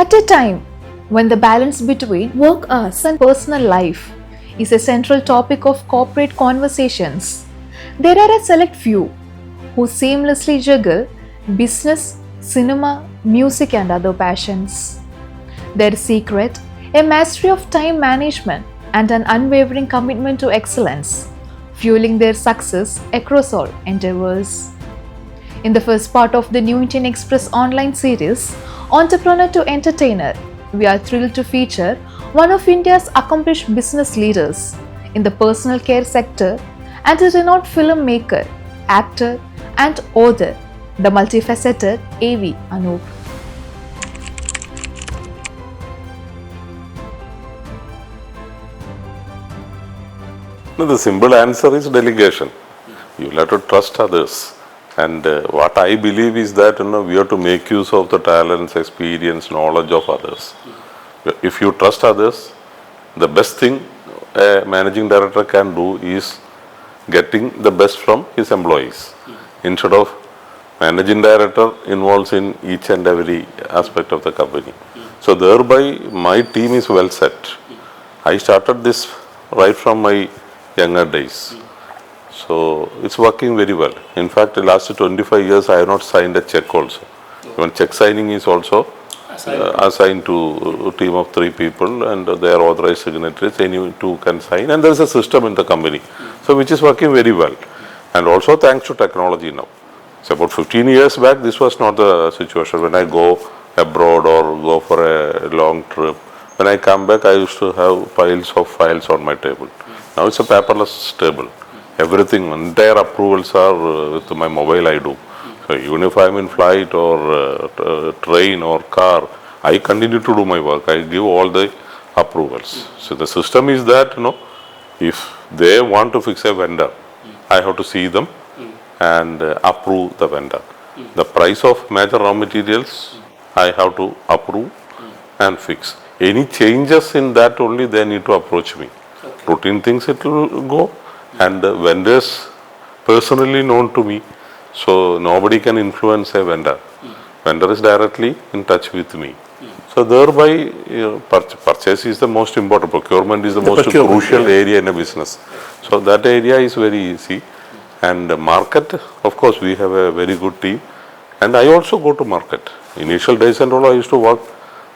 At a time when the balance between work hours and personal life is a central topic of corporate conversations, there are a select few who seamlessly juggle business, cinema, music, and other passions. Their secret, a mastery of time management and an unwavering commitment to excellence, fueling their success across all endeavors. In the first part of the New Indian Express online series, Entrepreneur to Entertainer, we are thrilled to feature one of India's accomplished business leaders in the personal care sector and a renowned filmmaker, actor, and author, the multifaceted AV Anoop. No, the simple answer is delegation. You will have to trust others. And what I believe is that we have to make use of the talents, experience, knowledge of others. If you trust others, the best thing a managing director can do is getting the best from his employees. Instead of managing director involves in each and every aspect of the company. So thereby my team is well set. I started this right from my younger days. So it's working very well. In fact, the last 25 years I have not signed a check also. Even check signing is also assigned to a team of 3 people and they are authorized signatories. Any 2 can sign and there is a system in the company. So which is working very well. And also thanks to technology now. So about 15 years back this was not the situation. When I go abroad or go for a long trip, when I come back I used to have piles of files on my table. Now it's a paperless table. Everything, entire approvals are with my mobile I do. So even if I am in flight or train or car, I continue to do my work. I give all the approvals. So the system is that, if they want to fix a vendor, I have to see them and approve the vendor. The price of major raw materials, I have to approve and fix. Any changes in that only they need to approach me. Routine things it will go. And the vendors personally known to me, so nobody can influence a vendor. Vendor is directly in touch with me. So thereby, purchase is the most important. Procurement is the most crucial area in a business. So that area is very easy. And market, of course, we have a very good team. And I also go to market. Initial days and all, I used to work.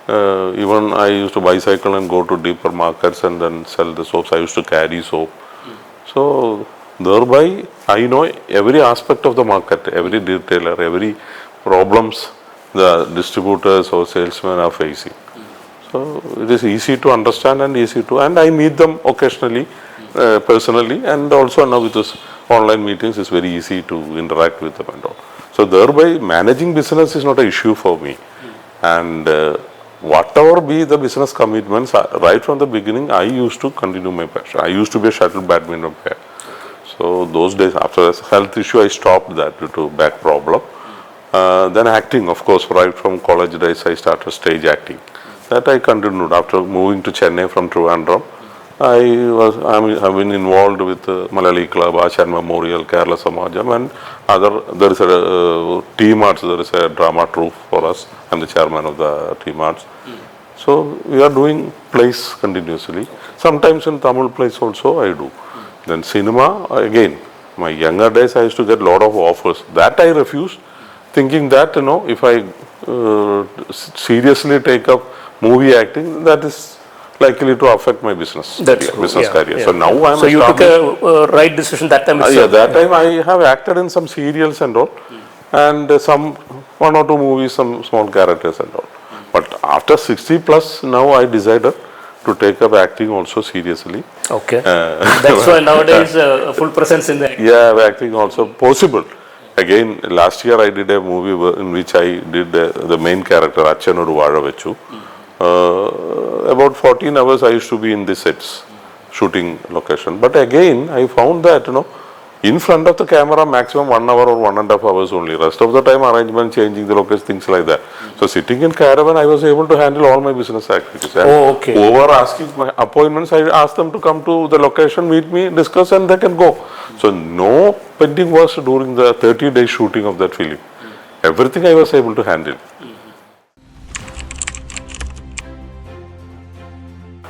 Even I used to bicycle and go to deeper markets and then sell the soaps. I used to carry soap. So thereby I know every aspect of the market, every retailer, every problems the distributors or salesmen are facing. So it is easy to understand and and I meet them occasionally, personally, and also now with this online meetings it's very easy to interact with them and all. So thereby managing business is not an issue for me. And whatever be the business commitments, right from the beginning, I used to continue my passion. I used to be a shuttle badminton player. So those days, after a health issue, I stopped that due to back problem. Then acting, of course, right from college days, I started stage acting. That I continued after moving to Chennai from Trivandrum. I've been involved with Malayali Club, Ashan Memorial, Kerala Samajam, and there is a team arts, there is a drama troupe for us. I'm the chairman of the team arts. So we are doing plays continuously. Sometimes in Tamil plays also I do. Then cinema, again, my younger days I used to get a lot of offers. That I refused, thinking that, if I seriously take up movie acting, that is likely to affect my business career. So now I am. So you took a right decision that time. That time I have acted in some serials and all, and some 1 or 2 movies, some small characters and all. But after 60 plus, now I decided to take up acting also seriously. Okay. That's why nowadays full presence in the. Yeah, acting also possible. Again, last year I did a movie in which I did the main character Achanodu Vazhavechu. About 14 hours I used to be in the sets, shooting location. But again, I found that, in front of the camera maximum 1 hour or 1.5 hours only. Rest of the time arrangement, changing the location, things like that. So sitting in caravan, I was able to handle all my business activities. And over asking my appointments, I asked them to come to the location, meet me, discuss, and they can go. So no pending works during the 30-day shooting of that film. Everything I was able to handle.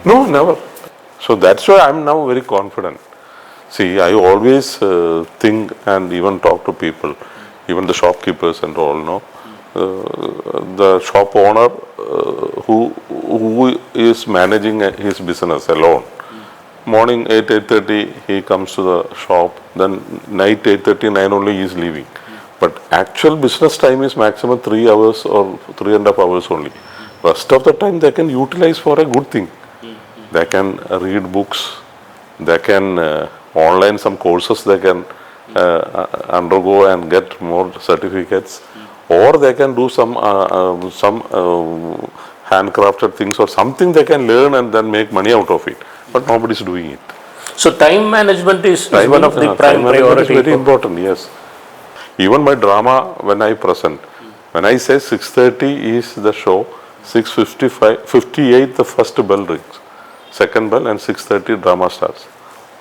No, never. So that's why I'm now very confident. See, I always think and even talk to people, even the shopkeepers and all, no. The shop owner who is managing his business alone. Morning 8:30 he comes to the shop, then night 8:30 9 only he is leaving. But actual business time is maximum 3 hours or 3.5 hours only. Rest of the time they can utilize for a good thing. They can read books, they can online some courses they can undergo and get more certificates, or they can do some handcrafted things or something they can learn and then make money out of it. But nobody is doing it. So time management is one of the Time prime management is priority. very important. Yes. Even my drama when I present, when I say 6:30 is the show, 6:55, 58 the first bell rings, second bell and 6:30 drama starts.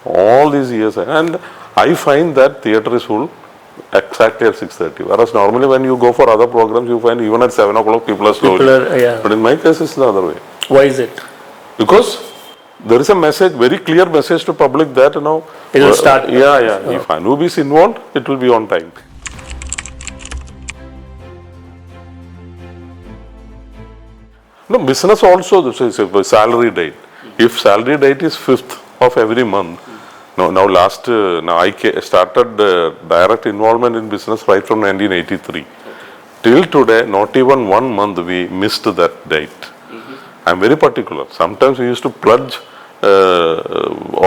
All these years, and I find that theatre is full exactly at 6:30. Whereas normally when you go for other programs, you find even at 7 o'clock people are slowly. People are, yeah. But in my case, it's the other way. Why is it? Because there is a message, very clear message to public that, It will start. Yeah. If Anoop is involved, it will be on time. No, business also, this is a salary date. If salary date is 5th of every month, now I started direct involvement in business right from 1983. Till today, not even 1 month we missed that date. I'm very particular. Sometimes we used to pledge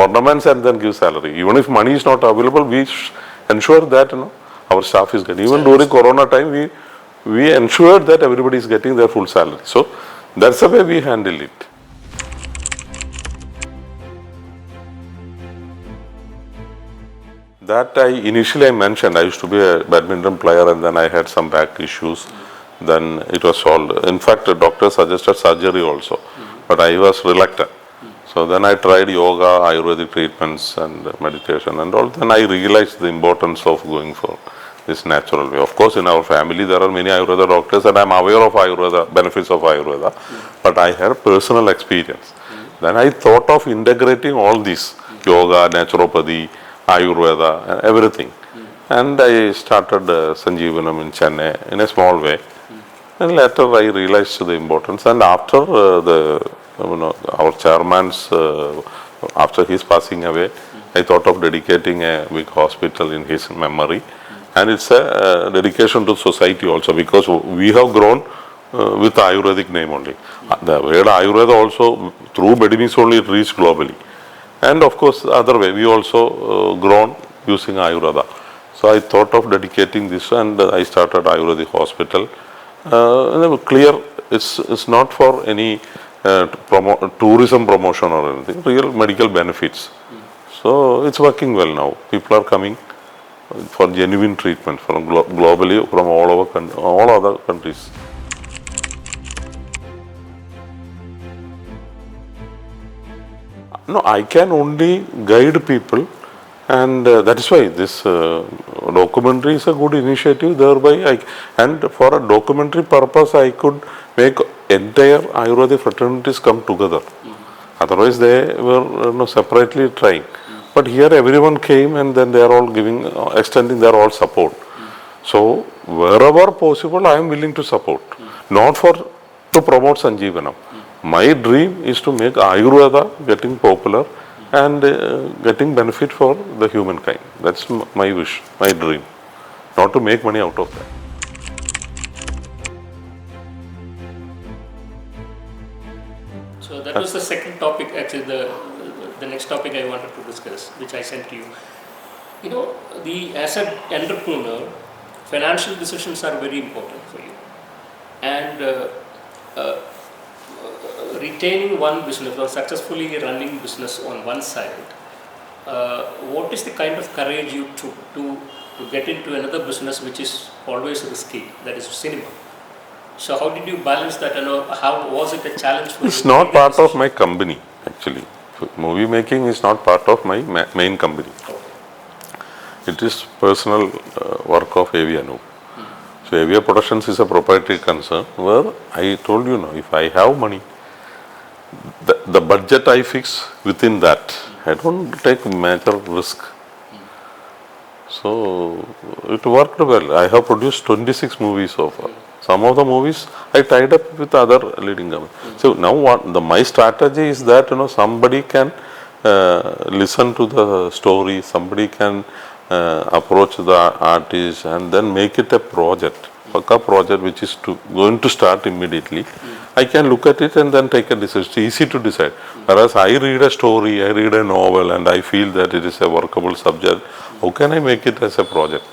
ornaments and then give salary. Even if money is not available, we ensure that our staff is getting. Even during Corona time, we ensured that everybody is getting their full salary. So that's the way we handle it. That initially I mentioned, I used to be a badminton player and then I had some back issues. Then it was solved. In fact, the doctor suggested surgery also, but I was reluctant. So then I tried yoga, Ayurvedic treatments and meditation and all. Then I realized the importance of going for this natural way. Of course, in our family there are many Ayurveda doctors and I am aware of Ayurveda, benefits of Ayurveda, but I had personal experience. Then I thought of integrating all these, yoga, naturopathy, Ayurveda, and everything. And I started Sanjeevanam in Chennai in a small way. And later I realized the importance. And after our chairman's, after his passing away, I thought of dedicating a big hospital in his memory. And it's a dedication to society also, because we have grown with the Ayurvedic name only. The word Ayurveda also, through Bedimins only, it reached globally. And of course, the other way, we also grown using Ayurveda. So I thought of dedicating this and I started Ayurvedic hospital. Clear, it's not for any tourism promotion or anything, real medical benefits. So it's working well now. People are coming for genuine treatment from globally, from all other countries. No, I can only guide people, and that is why this documentary is a good initiative. Thereby, and for a documentary purpose, I could make entire Ayurvedic fraternities come together. Otherwise, they were separately trying. But here, everyone came, and then they are all extending their all support. So wherever possible, I am willing to support, not to promote Sanjeevanam. My dream is to make Ayurveda getting popular and getting benefit for the humankind. That's my wish, my dream. Not to make money out of that. So that was the second topic, actually the next topic I wanted to discuss, which I sent to you. As an entrepreneur, financial decisions are very important for you. And retaining one business or successfully running business on one side, what is the kind of courage you took to get into another business which is always risky, that is cinema? So how did you balance that, and how was it a challenge for you? It's not part of my company actually. Movie making is not part of my main company. Okay. It is personal work of AV Anoop. So AV Productions is a proprietary concern where I told you if I have money, the budget I fix within that. I don't take major risk. So it worked well. I have produced 26 movies so far. Some of the movies I tied up with other leading companies. So now my strategy is that somebody can listen to the story, somebody can approach the artist and then make it a project, a project which is going to start immediately. I can look at it and then take a decision. It's easy to decide. Whereas I read a story, I read a novel and I feel that it is a workable subject, how can I make it as a project?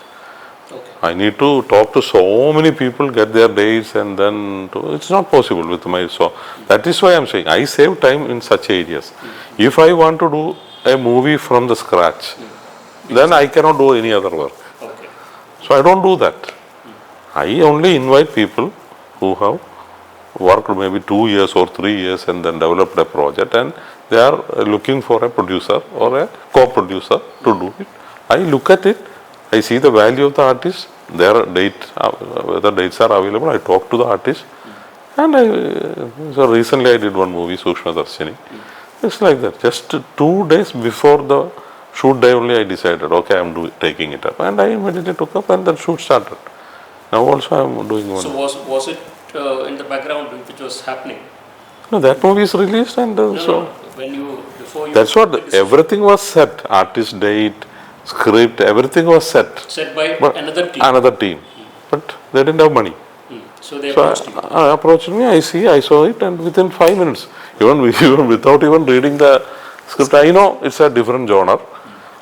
Okay. I need to talk to so many people, get their dates and then it's not possible with my, so that is why I'm saying I save time in such areas. If I want to do a movie from the scratch, then I cannot do any other work. Okay. So I don't do that. I only invite people who have worked maybe 2 years or 3 years and then developed a project and they are looking for a producer or a co-producer to do it. I look at it, I see the value of the artist, their date, whether dates are available, I talk to the artist and so recently I did one movie, Sushma Darshini. It's like that, just 2 days before the shoot day only I decided, okay, I'm taking it up and I immediately took up and then shoot started. Now also I'm doing one. So was it in the background which was happening? No, that movie is released and so. When you, before you. That's what, everything was set, artist date, script, everything was set. Set by But another team. Another team. But they didn't have money. So they So approached you. I approached me, I saw it and within 5 minutes, even without even reading the script, I know it's a different genre.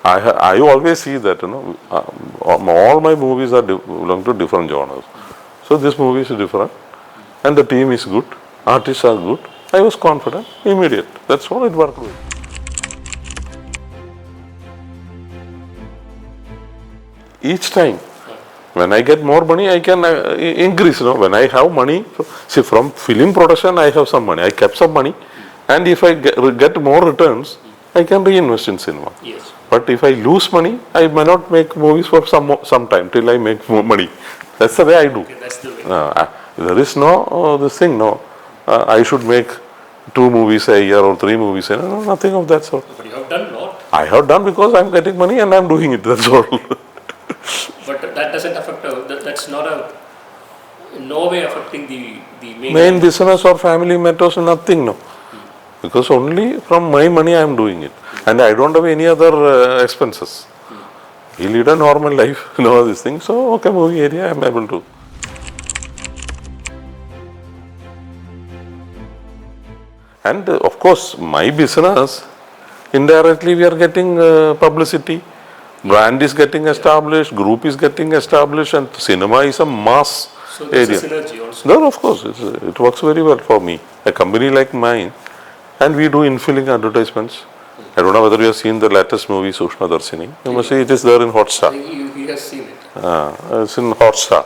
I always see that, all my movies are belong to different genres. So this movie is different and the team is good, artists are good. I was confident, immediate. That's all it worked with. Each time, when I get more money, I can increase. When I have money, see, from film production, I have some money. I kept some money, and if I get more returns, I can reinvest in cinema. Yes. But if I lose money, I may not make movies for some time till I make more money. That's the way I do. Okay, that's the way. There is no this thing. No, I should make 2 movies a year or 3 movies a year. No, nothing of that sort. But you have done a lot. I have done because I'm getting money and I'm doing it. That's all. But that doesn't affect, that's not in no way affecting the Main business or family matters, nothing, no. Because only from my money I am doing it. And I don't have any other expenses. You lead a normal life, this thing. So, okay, movie area I am able to. And of course, my business, indirectly we are getting publicity. Brand is getting established, group is getting established, and cinema is a mass So there's area. a synergy also. No, of course, it works very well for me. A company like mine, and we do infilling advertisements. I don't know whether you have seen the latest movie, Sushma Darshini. You must see it is there in Hotstar. He has seen it. It's in Hotstar.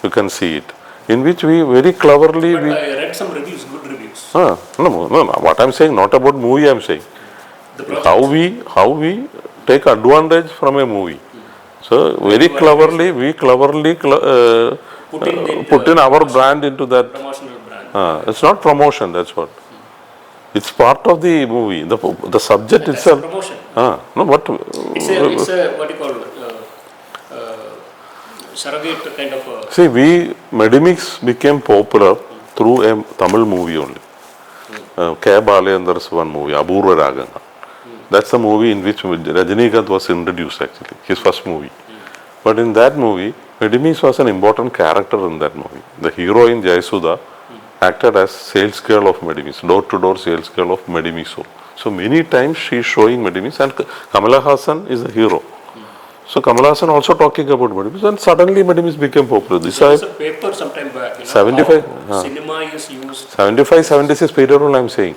You can see it. In which we very cleverly. But I read some reviews, good reviews. No. What I'm saying, not about movie, I'm saying. The project. How we take advantage from a movie. So very cleverly, we put in our brand into that. Promotional brand. It's not promotion, that's what. It's part of the movie. The subject That's itself. promotion. No, what? It's a what do you call surrogate kind of a. See, Medimix became popular through a Tamil movie only. K. Balayandar's one movie, Apurva Raganga. That's the movie in which Rajinikanth was introduced actually, his first movie. But in that movie, Medimix was an important character in that movie. The heroine Jayasuda acted as sales girl of Medimix, door-to-door sales girl of Medimix. So many times she is showing Medimix and Kamala Hassan is the hero. So Kamala Hassan also talking about Medimix and suddenly Medimix became popular. This There was a paper sometime back. 75, how cinema is used. 75, 76 period only I am saying.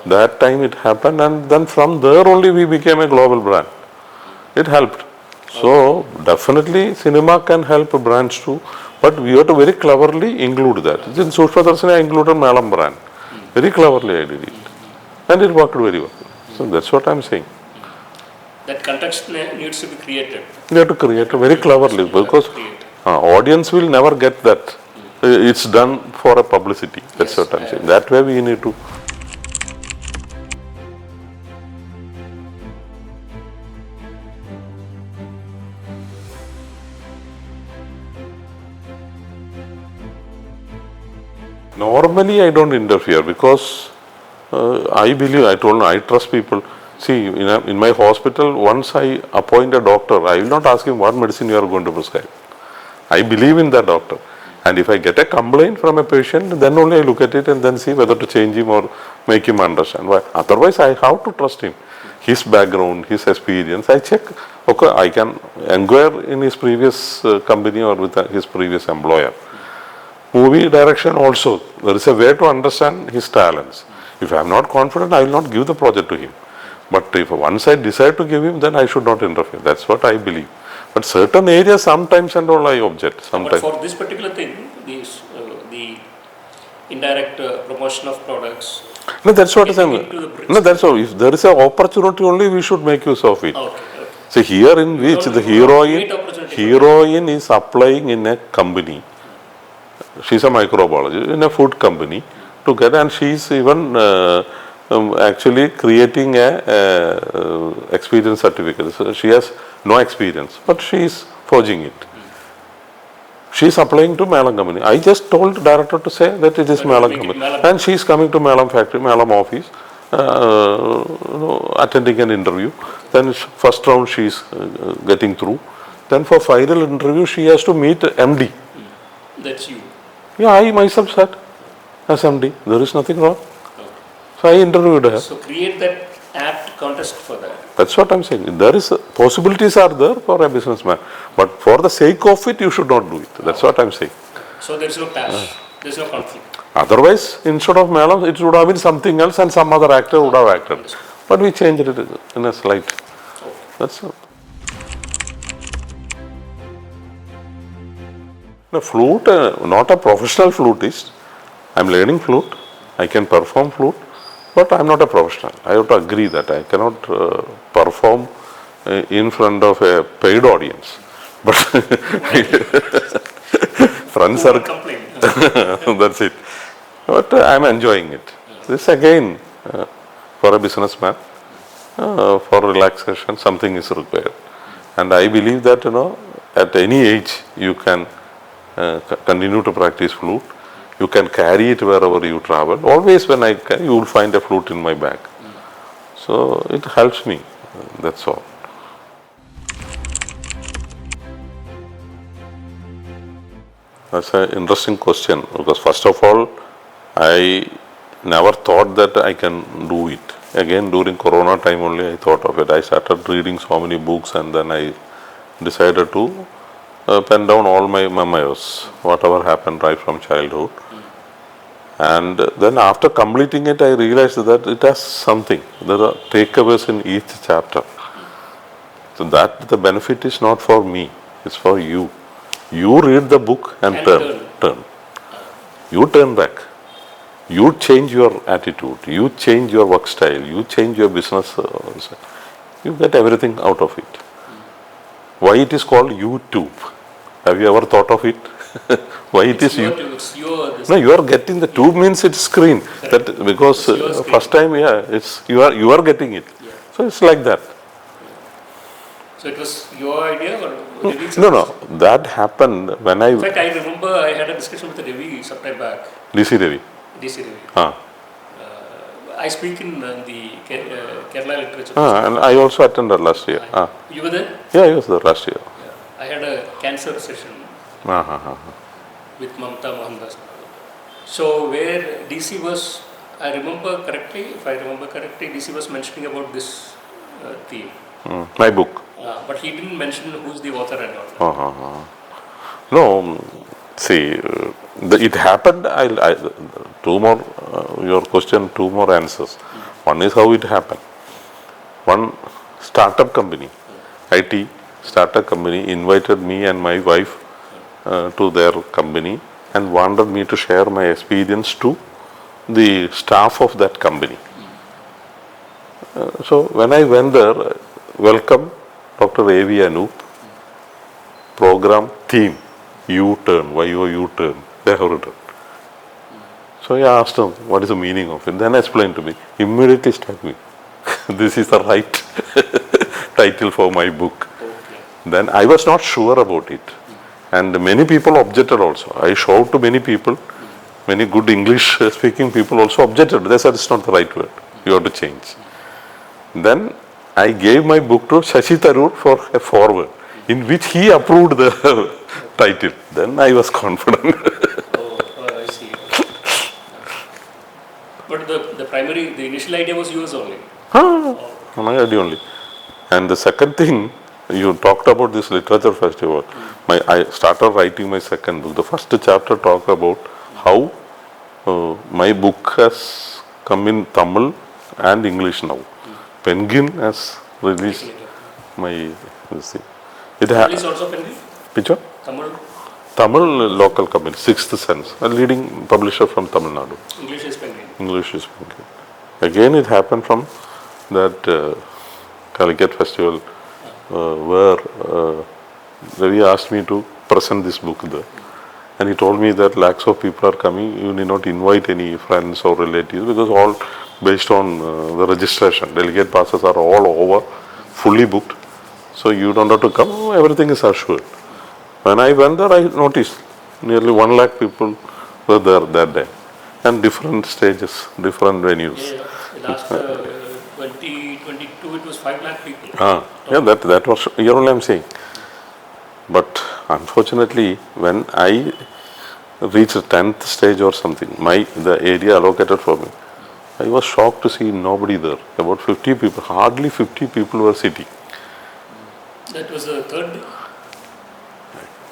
That time it happened and then from there only we became a global brand. It helped. So definitely cinema can help brands too, but we have to very cleverly include that. In Sushma Darshini I included Malam brand. Very cleverly I did it. And it worked very well. So that's what I am saying. That context needs to be created. You have to create it very cleverly because audience will never get that. It's done for a publicity. That's what I'm saying. That way we need to. Normally, I don't interfere because I believe, I told you, I trust people. See, in my hospital, once I appoint a doctor, I will not ask him what medicine you are going to prescribe. I believe in that doctor. And if I get a complaint from a patient, then only I look at it and then see whether to change him or make him understand why. Otherwise, I have to trust him. His background, his experience, I check. Okay, I can inquire in his previous company or with his previous employer. Movie direction also, there is a way to understand his talents. If I am not confident, I will not give the project to him. But if once I decide to give him, then I should not interfere. That's what I believe. But certain areas sometimes and all I object. But Sometimes. for this particular thing, the indirect promotion of products. No, that's what getting I'm. into the bricks. No, that's all. If there is an opportunity only, we should make use of it. Okay, okay. See, here in which don't the create opportunity for heroine is applying in a company. She's a microbiologist in a food company to get, and she's even actually creating a experience certificate. So she has no experience, but she is forging it. She is applying to Malam company. I just told director to say that it is Malam make it company, Malam. and she is coming to Malam factory, Malam office, attending an interview. Then first round she is getting through. Then for final interview she has to meet MD. That's you. Yeah, I myself said as MD, there is nothing wrong. Okay. So I interviewed her. So create that apt contest for that. That's what I'm saying. There is possibilities are there for a businessman, but for the sake of it, you should not do it. That's what I'm saying. So there's no clash. There's no conflict. Otherwise, instead of Malam, it would have been something else, and some other actor would have acted. But we changed it in a slight. Okay. That's all. The flute, not a professional flutist. I'm learning flute. I can perform flute, but I'm not a professional. I have to agree that I cannot perform in front of a paid audience. But friends Who are will complain? that's it. But I'm enjoying it. This again, for a businessman, for relaxation, something is required. And I believe that, at any age you can continue to practice flute. You can carry it wherever you travel. Always when I can, you will find a flute in my bag. So it helps me. That's all. That's an interesting question, because first of all, I never thought that I can do it. Again, during Corona time only I thought of it. I started reading so many books, and then I decided to pen down all my memoirs, whatever happened right from childhood. And then after completing it, I realized that it has something. There are takeaways in each chapter. So that the benefit is not for me, it's for you. You read the book and turn. You turn back. You change your attitude. You change your work style. You change your business. You get everything out of it. Why it is called YouTube? Have you ever thought of it? Why it is you? No, you are getting the tube means it's screen. That because first time, it's you are getting it. Yeah. So it's like that. So it was your idea or Ravi's No, suggestion? that happened when In fact, I remember I had a discussion with Ravi some time back, DC Ravi. DC Ravi. Ah. I speak in the Kerala literature. And I also attended last year. You were there? Yeah, I was there last year. Yeah. I had a cancer session with Mamta Mohandas. So where DC was, I remember correctly, if I remember correctly, DC was mentioning about this theme. My book. But he didn't mention who's the author and all. No, see, it happened. Two more, your question, two more answers. One is how it happened. One startup company, IT startup company, invited me and my wife to their company and wanted me to share my experience to the staff of that company. So when I went there, welcome Dr. A.V. Anoop, program theme, U-turn, Y-O-U-turn, they have written. So I asked him, what is the meaning of it? Then explained to me, immediately struck me. This is the right title for my book. Okay. Then I was not sure about it. And many people objected also. I showed to many people. many good English speaking people also objected. They said it's not the right word. You have to change. Then I gave my book to Shashi Tharoor for a foreword, in which he approved the title. Then I was confident. I see. But the initial idea was yours only. My idea only. And the second thing, you talked about this literature festival. I started writing my second book. The first chapter talked about how my book has come in Tamil and English now. Penguin has released my this thing. It Tamil is also pending? which one? Tamil? Tamil local company, Sixth Sense, a leading publisher from Tamil Nadu. English is pending. English is Penguin. Again, it happened from that Calicut festival where Ravi asked me to present this book there. And he told me that lakhs of people are coming, you need not invite any friends or relatives because all based on the registration. Delegate passes are all over, fully booked. So you don't have to come, everything is assured. When I went there, I noticed nearly 1 lakh people were there that day. And different stages, different venues. Yeah. Last 2022, it was 5 lakh people. Yeah, that was, you know what I'm saying. But unfortunately, when I reached the 10th stage or something, the area allocated for me, I was shocked to see nobody there. About 50 people, hardly 50 people were sitting. That was the third day?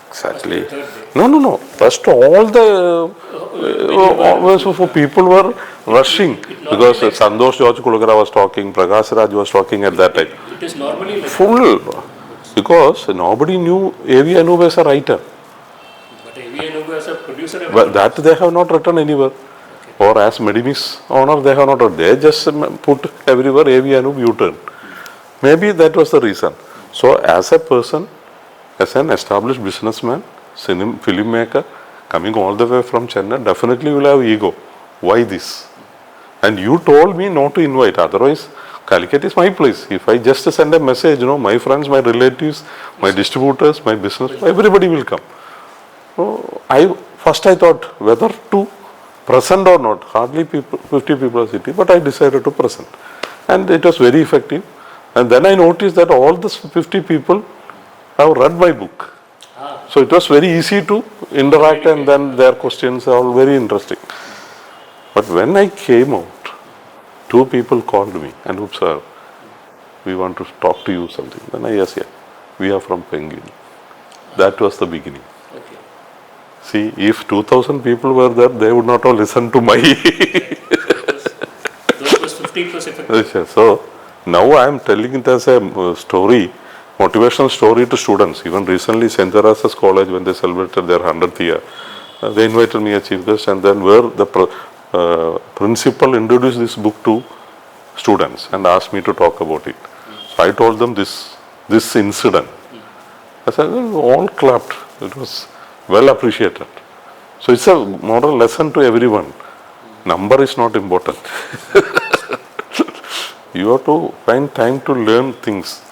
Exactly. The third day. No. First, all the people were rushing because Sandosh George Kulagara was talking, Prakash Raj was talking at that time. It is normally like Full. Because nobody knew A.V. Anoop as a writer. But A.V. Anoop as a producer. But that they have not written anywhere. Or as Medimis owner, they have not written. They just put everywhere A.V. Anoop U-turn. Maybe that was the reason. So as a person, as an established businessman, filmmaker, coming all the way from Chennai, definitely will have ego. Why this? And you told me not to invite, otherwise Calicut is my place. If I just send a message, my friends, my relatives, my distributors, my business, everybody will come. So I thought whether to present or not. Hardly 50 people are sitting, but I decided to present. And it was very effective. And then I noticed that all the 50 people have read my book. So it was very easy to interact, and then their questions are all very interesting. But when I came out, 2 people called me, and oops, sir, we want to talk to you something. Then I asked, yeah, we are from Penguin. That was the beginning. Okay. See, if 2,000 people were there, they would not have listened to my... Those was 50% effective. So, now I am telling it as a story, motivational story to students. Even recently, St. Teresa's College, when they celebrated their 100th year, they invited me as chief guest, and then where the principal introduced this book to students and asked me to talk about it. So I told them this incident. I said, all clapped. It was well appreciated. So it's a moral lesson to everyone. Number is not important. You have to find time to learn things.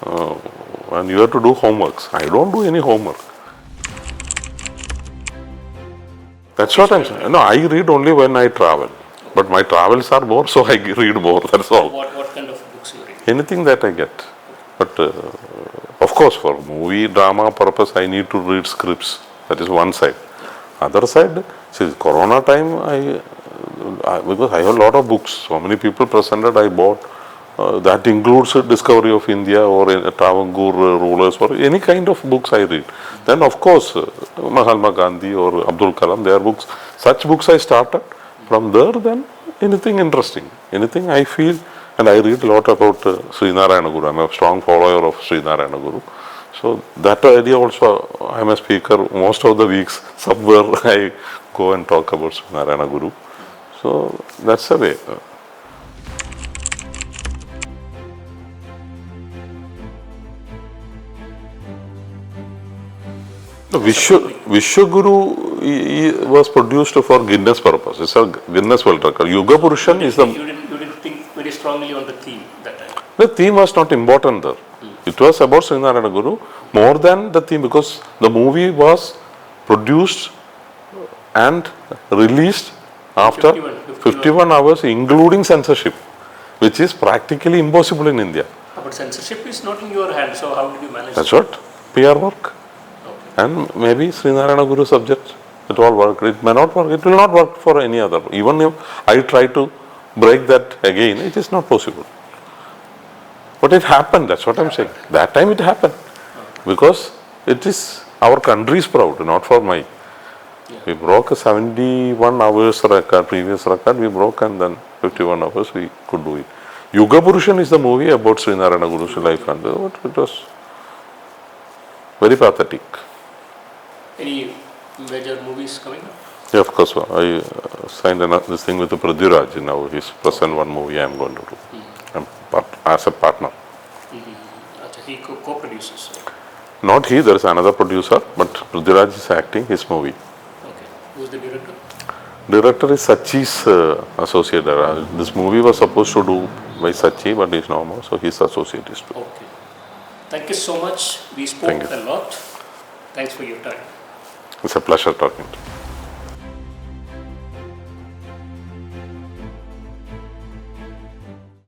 And you have to do homeworks. I don't do any homework. That's what I'm saying. No, I read only when I travel. But my travels are more, so I read more. That's all. What kind of books you read? Anything that I get. But of course, for movie, drama purpose, I need to read scripts. That is one side. Other side, since Corona time, because I have a lot of books. So many people presented, I bought. That includes Discovery of India or Travancore rulers or any kind of books I read. Then of course, Mahatma Gandhi or Abdul Kalam, their books. Such books I started. From there, then anything interesting, anything I feel, and I read a lot about Sri Narayana Guru. I'm a strong follower of Sri Narayana Guru. So that idea also, I'm a speaker most of the weeks. Somewhere I go and talk about Sri Narayana Guru. So that's the way. Vishwaguru was produced for Guinness purpose. It's a Guinness World Record. Yuga Purushan is the... You didn't think very strongly on the theme that time? The theme was not important there. It was about Sri Narayana Guru more than the theme, because the movie was produced and released after 51 hours, including censorship, which is practically impossible in India. But censorship is not in your hand, so how did you manage That's that? what PR work. Okay. And maybe Srinarayana Guru subject, it all work. It may not work. It will not work for any other. Even if I try to break that again, it is not possible. But it happened. That's what I'm saying. That time it happened because it is our country's proud, not for my. We broke a 71 hours record, previous record. We broke, and then 51 hours we could do it. Yuga Purushan is the movie about Srinarayana Guru's life, and it was very pathetic. Any major movies coming up? Yeah, of course. I signed this thing with the Prithviraj now. His present one movie I am going to do. I'm as a partner. He co-produces. Not he, there is another producer, but Prithviraj is acting his movie. Okay. Who's the director? Director is Sachi's associate. This movie was supposed to do by Sachi, but he's no more, so his associate is too. Okay. Thank you so much. We spoke Thank you. a lot. Thanks for your time. It's a pleasure talking to you.